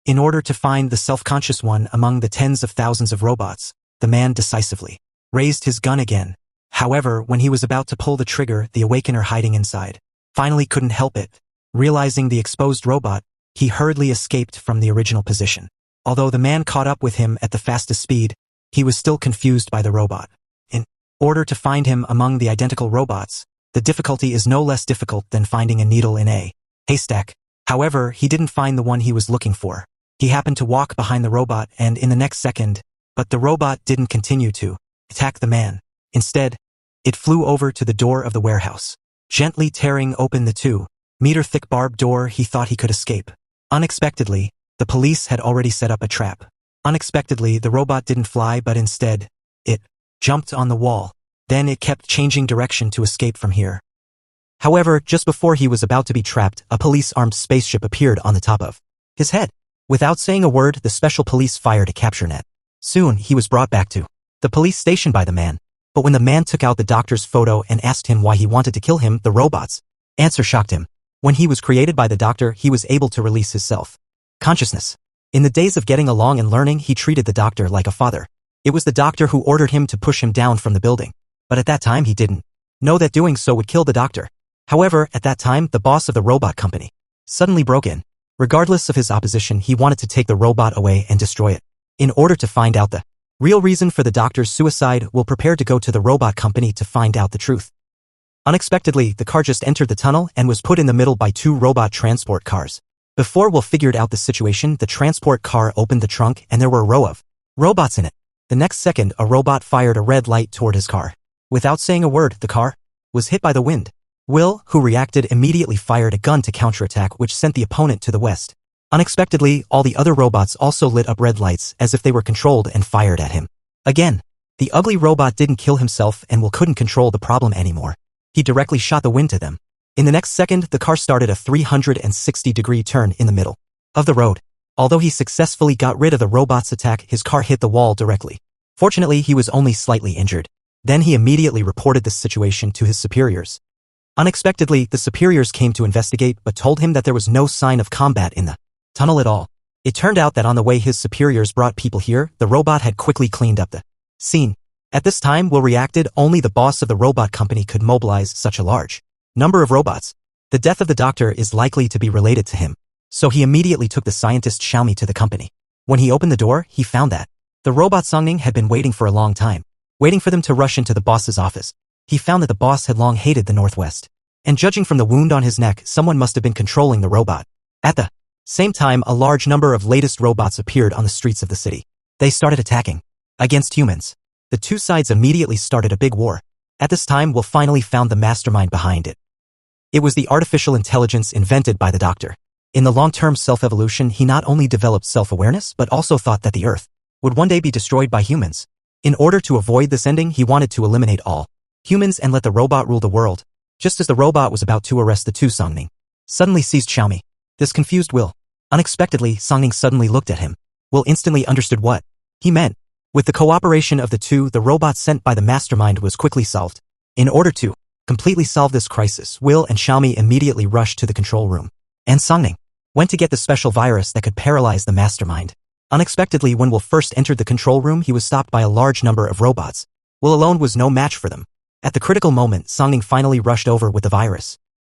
In order to find the self-conscious one among the tens of thousands of robots, the man decisively raised his gun again. However, when he was about to pull the trigger, the Awakener hiding inside finally couldn't help it. Realizing the exposed robot, he hurriedly escaped from the original position. Although the man caught up with him at the fastest speed, he was still confused by the robot. In order to find him among the identical robots, the difficulty is no less difficult than finding a needle in a haystack. However, he didn't find the one he was looking for. He happened to walk behind the robot and in the next second, but the robot didn't continue to attack the man. Instead, it flew over to the door of the warehouse, gently tearing open the 2-meter-thick barbed door. He thought he could escape. Unexpectedly, the police had already set up a trap. Unexpectedly, the robot didn't fly, but instead, it jumped on the wall. Then it kept changing direction to escape from here. However, just before he was about to be trapped, a police-armed spaceship appeared on the top of his head. Without saying a word, the special police fired a capture net. Soon, he was brought back to the police station by the man. But when the man took out the doctor's photo and asked him why he wanted to kill him, the robot's answer shocked him. When he was created by the doctor, he was able to release his self-consciousness. In the days of getting along and learning, he treated the doctor like a father. It was the doctor who ordered him to push him down from the building. But at that time he didn't know that doing so would kill the doctor. However, at that time, the boss of the robot company suddenly broke in. Regardless of his opposition, he wanted to take the robot away and destroy it. In order to find out the real reason for the doctor's suicide, Will prepared to go to the robot company to find out the truth. Unexpectedly, the car just entered the tunnel and was put in the middle by 2 robot transport cars. Before Will figured out the situation, the transport car opened the trunk and there were a row of robots in it. The next second, a robot fired a red light toward his car. Without saying a word, the car was hit by the wind. Will, who reacted, immediately fired a gun to counterattack, which sent the opponent to the west. Unexpectedly, all the other robots also lit up red lights as if they were controlled and fired at him. Again, the ugly robot didn't kill himself and Will couldn't control the problem anymore. He directly shot the wind to them. In the next second, the car started a 360-degree turn in the middle of the road. Although he successfully got rid of the robot's attack, his car hit the wall directly. Fortunately, he was only slightly injured. Then he immediately reported the situation to his superiors. Unexpectedly, the superiors came to investigate but told him that there was no sign of combat in the tunnel at all. It turned out that on the way his superiors brought people here, the robot had quickly cleaned up the scene. At this time, Will reacted. Only the boss of the robot company could mobilize such a large number of robots. The death of the doctor is likely to be related to him. So he immediately took the scientist Xiaomi to the company. When he opened the door, he found that the robot Songning had been waiting for a long time, waiting for them to rush into the boss's office. He found that the boss had long hated the Northwest. And judging from the wound on his neck, someone must have been controlling the robot. At the same time, a large number of latest robots appeared on the streets of the city. They started attacking against humans. The two sides immediately started a big war. At this time, Will finally found the mastermind behind it. It was the artificial intelligence invented by the doctor. In the long-term self-evolution, he not only developed self-awareness but also thought that the Earth would one day be destroyed by humans. In order to avoid this ending, he wanted to eliminate all humans and let the robot rule the world. Just as the robot was about to arrest the two, Songning suddenly seized Xiaomi. This confused Will. Unexpectedly, Songning suddenly looked at him. Will instantly understood what he meant. With the cooperation of the two, the robot sent by the mastermind was quickly solved. In order to completely solve this crisis, Will and Xiaomi immediately rushed to the control room. And Songning went to get the special virus that could paralyze the mastermind. Unexpectedly, when Will first entered the control room, he was stopped by a large number of robots. Will alone was no match for them. At the critical moment, Songning finally rushed over with the virus.